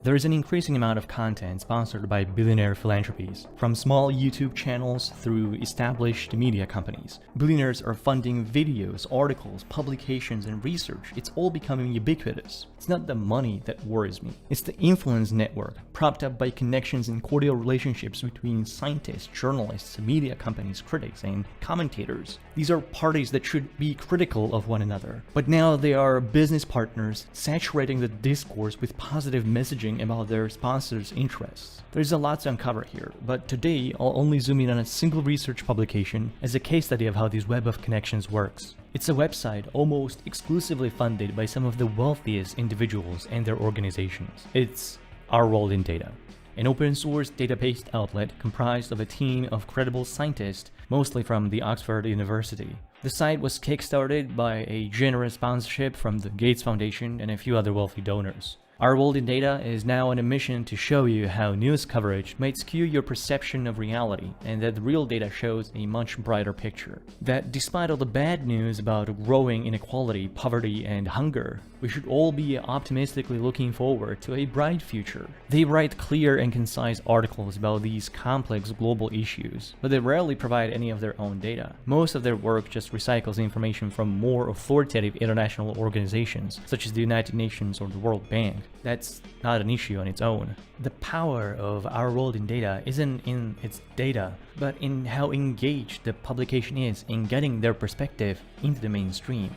There is an increasing amount of content sponsored by billionaire philanthropies, from small YouTube channels through established media companies. Billionaires are funding videos, articles, publications, and research. It's all becoming ubiquitous. It's not the money that worries me. It's the influence network, propped up by connections and cordial relationships between scientists, journalists, media companies, critics, and commentators. These are parties that should be critical of one another, but now they are business partners saturating the discourse with positive messaging about their sponsors' interests. There's a lot to uncover here, but today I'll only zoom in on a single research publication as a case study of how this web of connections works. It's a website almost exclusively funded by some of the wealthiest individuals and their organizations. It's Our World in Data, an open-source database outlet comprised of a team of credible scientists, mostly from the Oxford University. The site was kickstarted by a generous sponsorship from the Gates Foundation and a few other wealthy donors. Our World in Data is now on a mission to show you how news coverage might skew your perception of reality, and that the real data shows a much brighter picture. That despite all the bad news about growing inequality, poverty, and hunger, we should all be optimistically looking forward to a bright future. They write clear and concise articles about these complex global issues, but they rarely provide any of their own data. Most of their work just recycles information from more authoritative international organizations, such as the United Nations or the World Bank. That's not an issue on its own. The power of Our World in Data isn't in its data, but in how engaged the publication is in getting their perspective into the mainstream.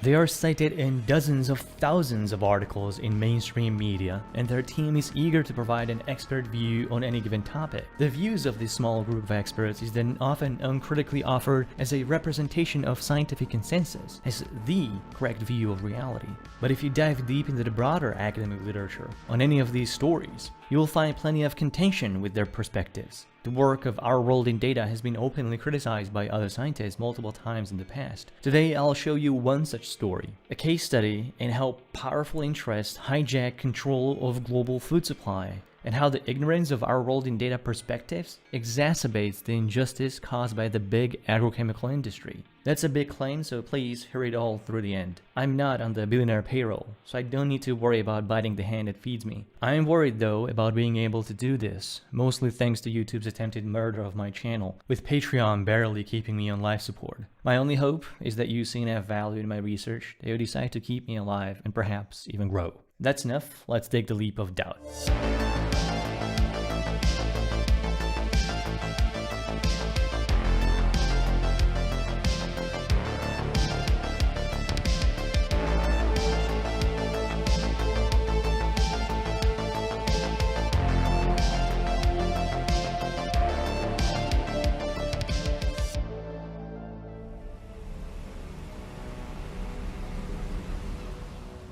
They are cited in dozens of thousands of articles in mainstream media, and their team is eager to provide an expert view on any given topic. The views of this small group of experts is then often uncritically offered as a representation of scientific consensus, as the correct view of reality. But if you dive deep into the broader academic literature on any of these stories, you will find plenty of contention with their perspectives. The work of Our World in Data has been openly criticized by other scientists multiple times in the past. Today I'll show you one such story, a case study in how powerful interests hijack control of global food supply, and how the ignorance of Our World in Data perspectives exacerbates the injustice caused by the big agrochemical industry. That's a big claim, so please hear it all through the end. I'm not on the billionaire payroll, so I don't need to worry about biting the hand that feeds me. I am worried though about being able to do this, mostly thanks to YouTube's attempted murder of my channel, with Patreon barely keeping me on life support. My only hope is that you see enough value in my research that you decide to keep me alive and perhaps even grow. That's enough, let's take the leap of doubt.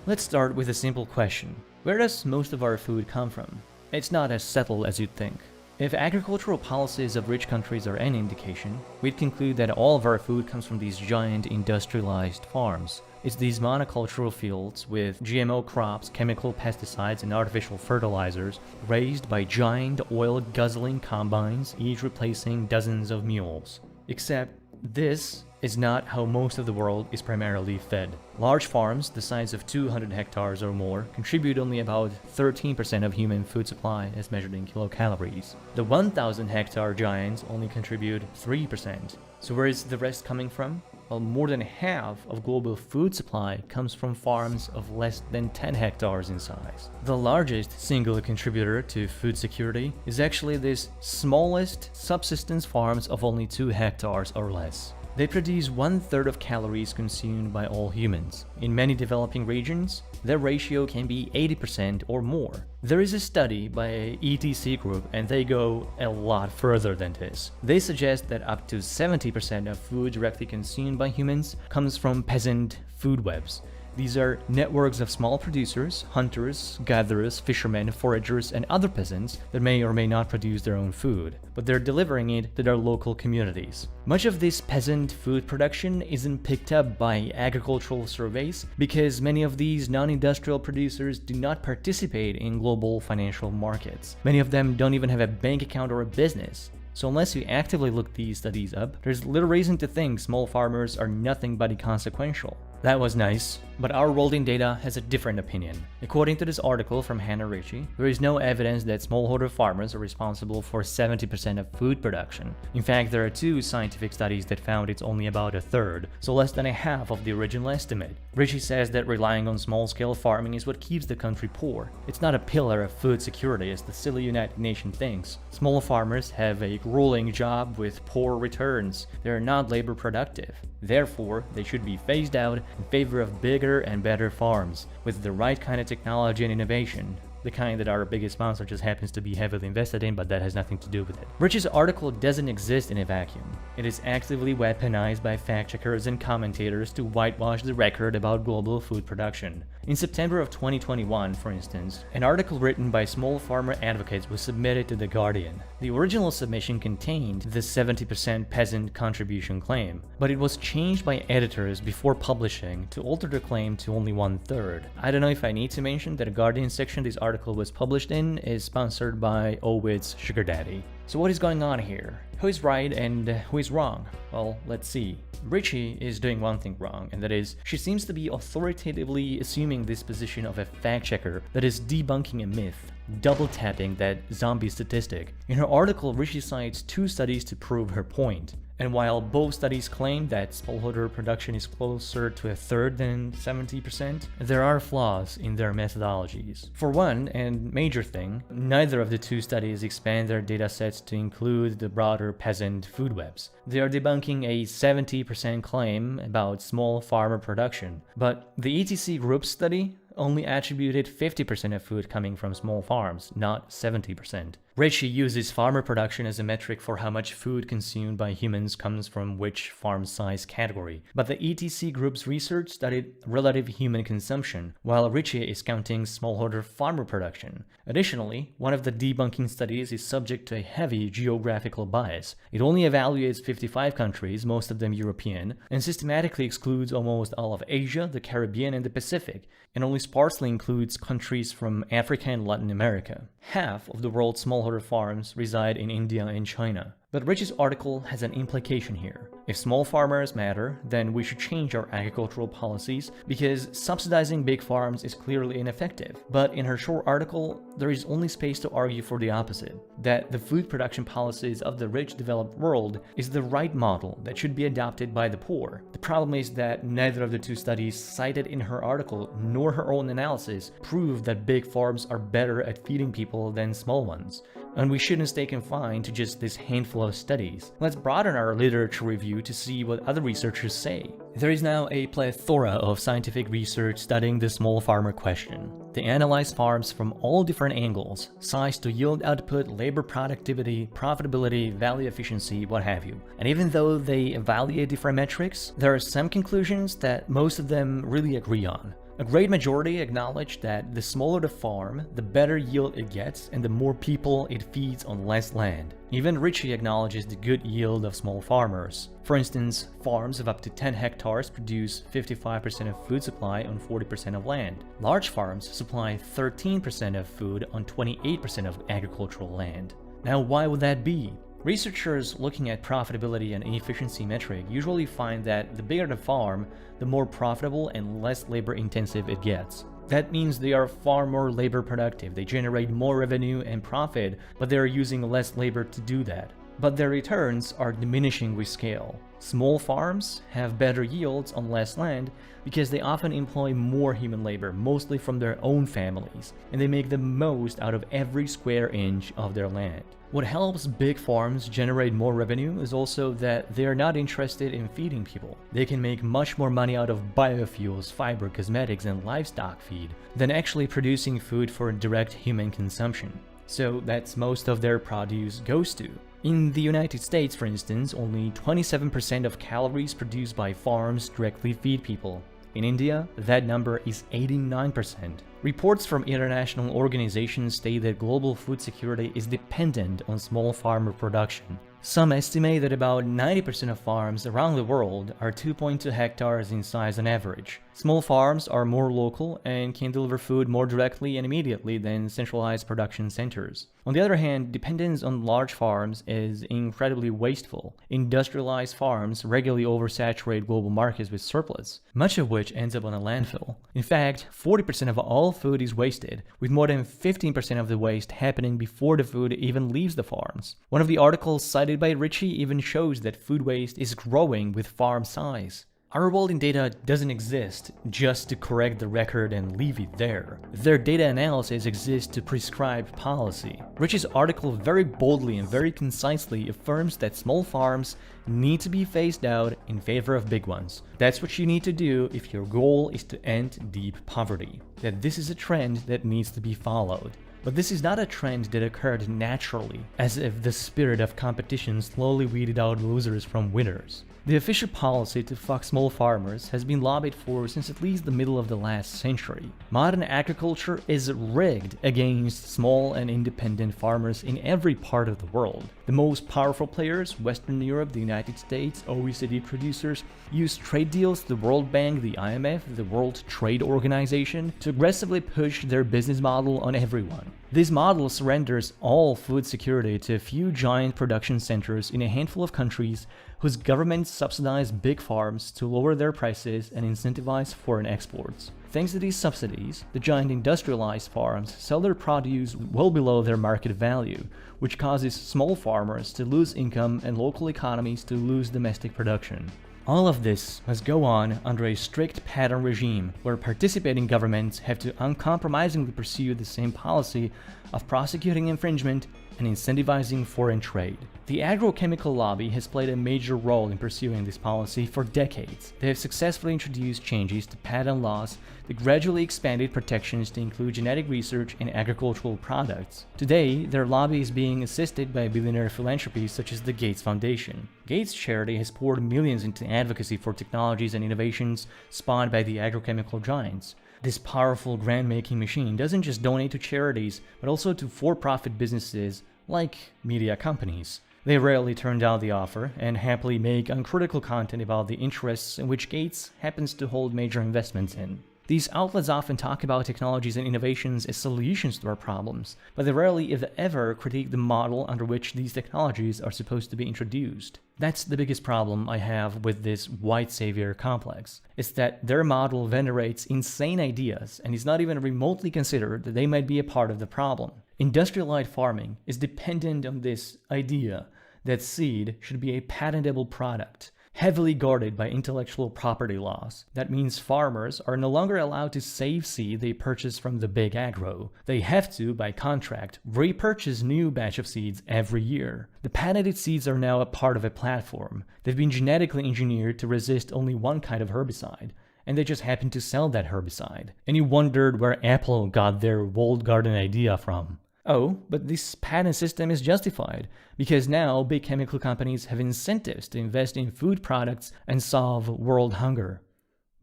Let's start with a simple question. Where does most of our food come from? It's not as settled as you'd think. If agricultural policies of rich countries are any indication, we'd conclude that all of our food comes from these giant industrialized farms. It's these monocultural fields with GMO crops, chemical pesticides, and artificial fertilizers raised by giant oil-guzzling combines, each replacing dozens of mules. Except this is not how most of the world is primarily fed. Large farms, the size of 200 hectares or more, contribute only about 13% of human food supply as measured in kilocalories. The 1,000 hectare giants only contribute 3%. So where is the rest coming from? Well, more than half of global food supply comes from farms of less than 10 hectares in size. The largest single contributor to food security is actually this smallest subsistence farms of only 2 hectares or less. They produce 1/3 of calories consumed by all humans. In many developing regions, their ratio can be 80% or more. There is a study by a ETC group, and they go a lot further than this. They suggest that up to 70% of food directly consumed by humans comes from peasant food webs. These are networks of small producers, hunters, gatherers, fishermen, foragers, and other peasants that may or may not produce their own food, but they're delivering it to their local communities. Much of this peasant food production isn't picked up by agricultural surveys because many of these non-industrial producers do not participate in global financial markets. Many of them don't even have a bank account or a business. So unless you actively look these studies up, there's little reason to think small farmers are nothing but inconsequential. That was nice, but our world in data has a different opinion. According to this article from Hannah Ritchie, there is no evidence that smallholder farmers are responsible for 70% of food production. In fact, there are 2 scientific studies that found it's only about a third, so less than a half of the original estimate. Ritchie says that relying on small-scale farming is what keeps the country poor. It's not a pillar of food security as the silly United Nations thinks. Small farmers have a grueling job with poor returns. They are not labor productive. Therefore, they should be phased out in favor of bigger and better farms, with the right kind of technology and innovation. The kind that our biggest sponsor just happens to be heavily invested in, but that has nothing to do with it. Ritchie's article doesn't exist in a vacuum. It is actively weaponized by fact-checkers and commentators to whitewash the record about global food production. In September of 2021, for instance, an article written by small farmer advocates was submitted to The Guardian. The original submission contained the 70% peasant contribution claim, but it was changed by editors before publishing to alter the claim to only 1/3. I don't know if I need to mention that the Guardian section this article was published in is sponsored by Owit's Sugar Daddy. So what is going on here? Who is right and who is wrong? Well, let's see. Ritchie is doing one thing wrong, and that is, she seems to be authoritatively assuming this position of a fact-checker that is debunking a myth, double-tapping that zombie statistic. In her article, Ritchie cites 2 studies to prove her point. And while both studies claim that smallholder production is closer to a third than 70%, there are flaws in their methodologies. For one, and major thing, neither of the 2 studies expand their datasets to include the broader peasant food webs. They are debunking a 70% claim about small farmer production, but the ETC Group study only attributed 50% of food coming from small farms, not 70%. Ritchie uses farmer production as a metric for how much food consumed by humans comes from which farm size category, but the ETC Group's research studied relative human consumption, while Ritchie is counting smallholder farmer production. Additionally, one of the debunking studies is subject to a heavy geographical bias. It only evaluates 55 countries, most of them European, and systematically excludes almost all of Asia, the Caribbean, and the Pacific, and only sparsely includes countries from Africa and Latin America. Half of the world's smallholder farms reside in India and China. But Ritchie's article has an implication here. If small farmers matter, then we should change our agricultural policies, because subsidizing big farms is clearly ineffective. But in her short article, there is only space to argue for the opposite, that the food production policies of the rich developed world is the right model that should be adopted by the poor. The problem is that neither of the 2 studies cited in her article nor her own analysis prove that big farms are better at feeding people than small ones. And we shouldn't stay confined to just this handful of studies. Let's broaden our literature review to see what other researchers say. There is now a plethora of scientific research studying the small farmer question. They analyze farms from all different angles: size to yield output, labor productivity, profitability, value efficiency, what have you. And even though they evaluate different metrics, there are some conclusions that most of them really agree on. A great majority acknowledge that the smaller the farm, the better yield it gets and the more people it feeds on less land. Even Ritchie acknowledges the good yield of small farmers. For instance, farms of up to 10 hectares produce 55% of food supply on 40% of land. Large farms supply 13% of food on 28% of agricultural land. Now, why would that be? Researchers looking at profitability and efficiency metric usually find that the bigger the farm, the more profitable and less labor-intensive it gets. That means they are far more labor productive, they generate more revenue and profit, but they are using less labor to do that. But their returns are diminishing with scale. Small farms have better yields on less land because they often employ more human labor, mostly from their own families, and they make the most out of every square inch of their land. What helps big farms generate more revenue is also that they are not interested in feeding people. They can make much more money out of biofuels, fiber, cosmetics, and livestock feed than actually producing food for direct human consumption. So that's most of their produce goes to. In the United States, for instance, only 27% of calories produced by farms directly feed people. In India, that number is 89%. Reports from international organizations state that global food security is dependent on small farmer production. Some estimate that about 90% of farms around the world are 2.2 hectares in size on average. Small farms are more local and can deliver food more directly and immediately than centralized production centers. On the other hand, dependence on large farms is incredibly wasteful. Industrialized farms regularly oversaturate global markets with surplus, much of which ends up on a landfill. In fact, 40% of all food is wasted, with more than 15% of the waste happening before the food even leaves the farms. One of the articles cited by Ritchie even shows that food waste is growing with farm size. Our world in data doesn't exist just to correct the record and leave it there. Their data analysis exists to prescribe policy. Ritchie's article very boldly and very concisely affirms that small farms need to be phased out in favor of big ones. That's what you need to do if your goal is to end deep poverty. That this is a trend that needs to be followed. But this is not a trend that occurred naturally, as if the spirit of competition slowly weeded out losers from winners. The official policy to fuck small farmers has been lobbied for since at least the middle of the last century. Modern agriculture is rigged against small and independent farmers in every part of the world. The most powerful players, Western Europe, the United States, OECD producers, use trade deals, the World Bank, the IMF, the World Trade Organization, to aggressively push their business model on everyone. This model surrenders all food security to a few giant production centers in a handful of countries whose governments subsidize big farms to lower their prices and incentivize foreign exports. Thanks to these subsidies, the giant industrialized farms sell their produce well below their market value, which causes small farmers to lose income and local economies to lose domestic production. All of this must go on under a strict pattern regime where participating governments have to uncompromisingly pursue the same policy of prosecuting infringement and incentivizing foreign trade. The agrochemical lobby has played a major role in pursuing this policy for decades. They have successfully introduced changes to patent laws that gradually expanded protections to include genetic research in agricultural products. Today, their lobby is being assisted by billionaire philanthropies such as the Gates Foundation. Gates charity has poured millions into advocacy for technologies and innovations spawned by the agrochemical giants. This powerful grant-making machine doesn't just donate to charities, but also to for-profit businesses like media companies. They rarely turn down the offer and happily make uncritical content about the interests in which Gates happens to hold major investments in. These outlets often talk about technologies and innovations as solutions to our problems, but they rarely, if ever, critique the model under which these technologies are supposed to be introduced. That's the biggest problem I have with this white savior complex. It's that their model venerates insane ideas and is not even remotely considered that they might be a part of the problem. Industrialized farming is dependent on this idea that seed should be a patentable product, heavily guarded by intellectual property laws. That means farmers are no longer allowed to save seed they purchase from the big agro. They have to, by contract, repurchase new batch of seeds every year. The patented seeds are now a part of a platform. They've been genetically engineered to resist only one kind of herbicide, and they just happen to sell that herbicide. And you wondered where Apple got their walled garden idea from. Oh, but this patent system is justified, because now big chemical companies have incentives to invest in food products and solve world hunger.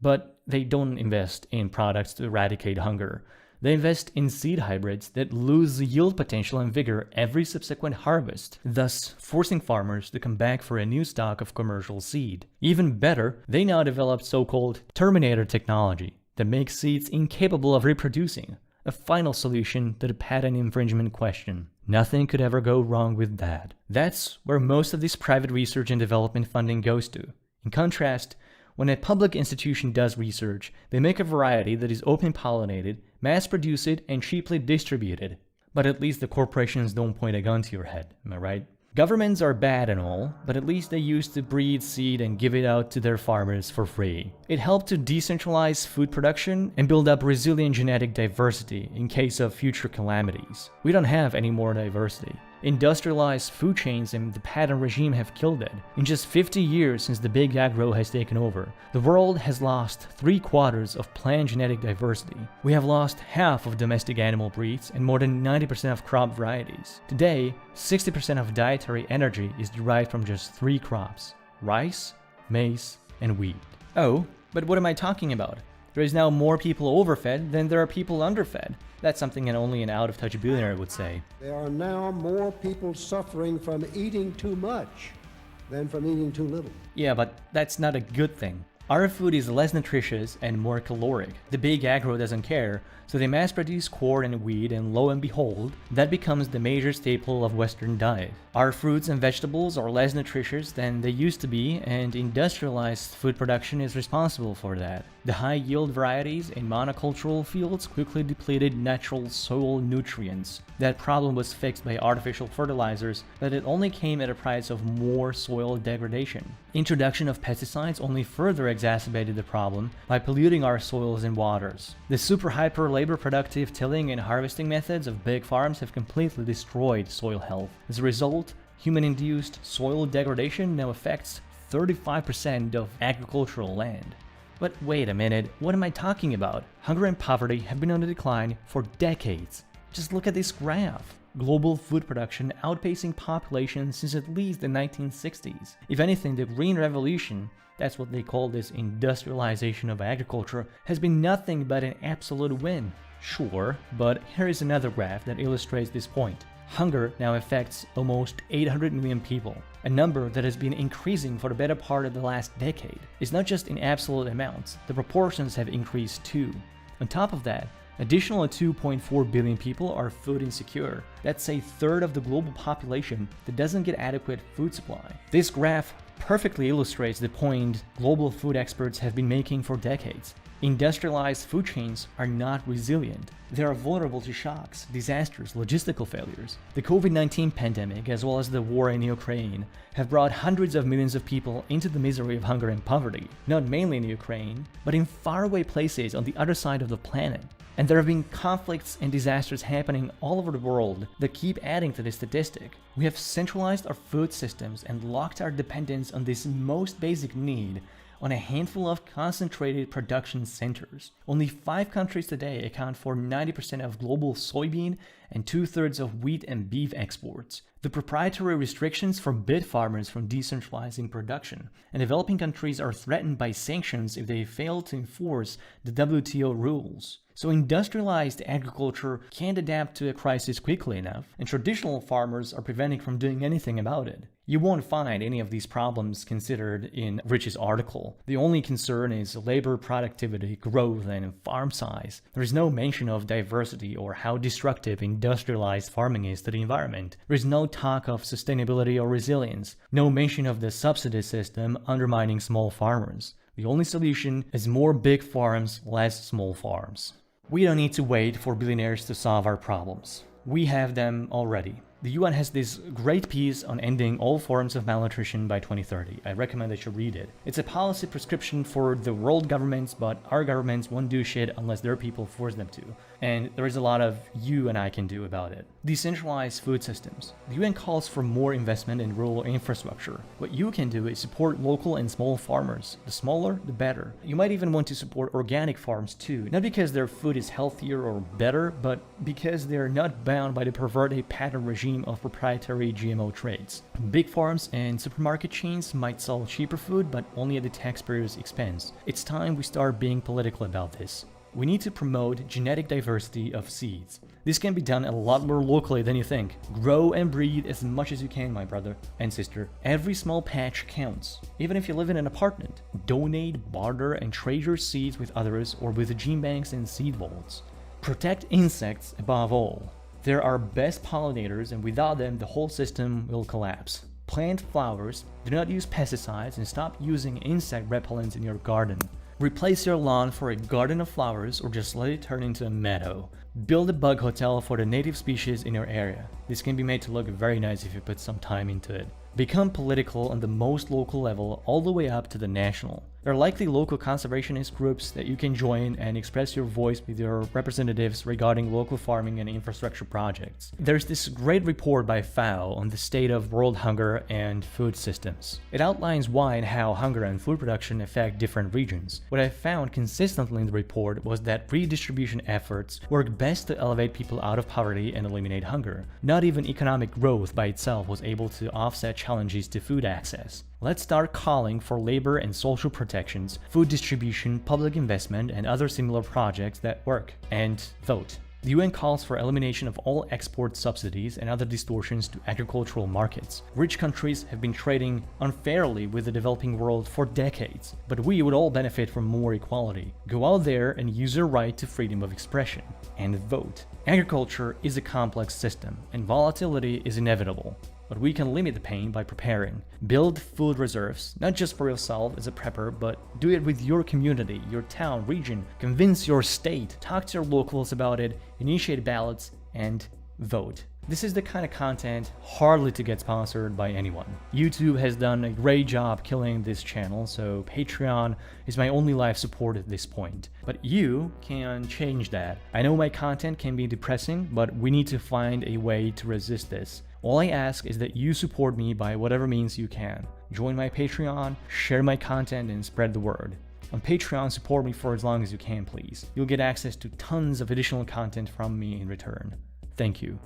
But they don't invest in products to eradicate hunger. They invest in seed hybrids that lose yield potential and vigor every subsequent harvest, thus forcing farmers to come back for a new stock of commercial seed. Even better, they now develop so-called Terminator technology that makes seeds incapable of reproducing. A final solution to the patent infringement question. Nothing could ever go wrong with that. That's where most of this private research and development funding goes to. In contrast, when a public institution does research, they make a variety that is open-pollinated, mass-produce it, and cheaply distributed. But at least the corporations don't point a gun to your head, am I right? Governments are bad and all, but at least they used to breed seed and give it out to their farmers for free. It helped to decentralize food production and build up resilient genetic diversity in case of future calamities. We don't have any more diversity. Industrialized food chains and the patent regime have killed it. In just 50 years since the big agro has taken over, the world has lost 3/4 of plant genetic diversity. We have lost half of domestic animal breeds and more than 90% of crop varieties. Today, 60% of dietary energy is derived from just 3 crops: rice, maize, and wheat. Oh, but what am I talking about? There is now more people overfed than there are people underfed. That's something that only an out-of-touch billionaire would say. There are now more people suffering from eating too much than from eating too little. Yeah, but that's not a good thing. Our food is less nutritious and more caloric. The big agro doesn't care, so they mass-produce corn and wheat, and lo and behold, that becomes the major staple of Western diet. Our fruits and vegetables are less nutritious than they used to be, and industrialized food production is responsible for that. The high-yield varieties in monocultural fields quickly depleted natural soil nutrients. That problem was fixed by artificial fertilizers, but it only came at a price of more soil degradation. Introduction of pesticides only further exacerbated the problem by polluting our soils and waters. The super-hyper labor-productive tilling and harvesting methods of big farms have completely destroyed soil health. As a result, human-induced soil degradation now affects 35% of agricultural land. But wait a minute, what am I talking about? Hunger and poverty have been on the decline for decades. Just look at this graph. Global food production outpacing population since at least the 1960s. If anything, the Green Revolution, that's what they call this industrialization of agriculture, has been nothing but an absolute win. Sure, but here is another graph that illustrates this point. Hunger now affects almost 800 million people, a number that has been increasing for the better part of the last decade. It's not just in absolute amounts, the proportions have increased too. On top of that, additional 2.4 billion people are food insecure. That's a third of the global population that doesn't get adequate food supply. This graph perfectly illustrates the point global food experts have been making for decades. Industrialized food chains are not resilient. They are vulnerable to shocks, disasters, logistical failures. The COVID-19 pandemic, as well as the war in Ukraine, have brought hundreds of millions of people into the misery of hunger and poverty, not mainly in Ukraine, but in faraway places on the other side of the planet. And there have been conflicts and disasters happening all over the world that keep adding to this statistic. We have centralized our food systems and locked our dependence on this most basic need on a handful of concentrated production centers. Only 5 countries today account for 90% of global soybean and 2/3 of wheat and beef exports. The proprietary restrictions forbid farmers from decentralizing production, and developing countries are threatened by sanctions if they fail to enforce the WTO rules. So industrialized agriculture can't adapt to a crisis quickly enough, and traditional farmers are preventing from doing anything about it. You won't find any of these problems considered in Rich's article. The only concern is labor productivity, growth, and farm size. There is no mention of diversity or how destructive industrialized farming is to the environment. There is no talk of sustainability or resilience. No mention of the subsidy system undermining small farmers. The only solution is more big farms, less small farms. We don't need to wait for billionaires to solve our problems. We have them already. The UN has this great piece on ending all forms of malnutrition by 2030. I recommend that you read it. It's a policy prescription for the world governments, but our governments won't do shit unless their people force them to. And there is a lot of you and I can do about it. Decentralized food systems. The UN calls for more investment in rural infrastructure. What you can do is support local and small farmers. The smaller, the better. You might even want to support organic farms too, not because their food is healthier or better, but because they're not bound by the perverted patent regime of proprietary GMO traits. Big farms and supermarket chains might sell cheaper food, but only at the taxpayer's expense. It's time we start being political about this. We need to promote genetic diversity of seeds. This can be done a lot more locally than you think. Grow and breed as much as you can, my brother and sister. Every small patch counts. Even if you live in an apartment, donate, barter, and trade your seeds with others or with gene banks and seed vaults. Protect insects above all. They're our best pollinators, and without them, the whole system will collapse. Plant flowers, do not use pesticides, and stop using insect repellents in your garden. Replace your lawn for a garden of flowers or just let it turn into a meadow. Build a bug hotel for the native species in your area. This can be made to look very nice if you put some time into it. Become political on the most local level all the way up to the national. There are likely local conservationist groups that you can join and express your voice with your representatives regarding local farming and infrastructure projects. There's this great report by FAO on the state of world hunger and food systems. It outlines why and how hunger and food production affect different regions. What I found consistently in the report was that redistribution efforts work best to elevate people out of poverty and eliminate hunger. Not even economic growth by itself was able to offset challenges to food access. Let's start calling for labor and social protections, food distribution, public investment, and other similar projects that work. And vote. The UN calls for elimination of all export subsidies and other distortions to agricultural markets. Rich countries have been trading unfairly with the developing world for decades, but we would all benefit from more equality. Go out there and use your right to freedom of expression. And vote. Agriculture is a complex system, and volatility is inevitable. But we can limit the pain by preparing. Build food reserves, not just for yourself as a prepper, but do it with your community, your town, region. Convince your state, talk to your locals about it, initiate ballots, and vote. This is the kind of content hardly to get sponsored by anyone. YouTube has done a great job killing this channel, so Patreon is my only life support at this point. But you can change that. I know my content can be depressing, but we need to find a way to resist this. All I ask is that you support me by whatever means you can. Join my Patreon, share my content, and spread the word. On Patreon, support me for as long as you can, please. You'll get access to tons of additional content from me in return. Thank you.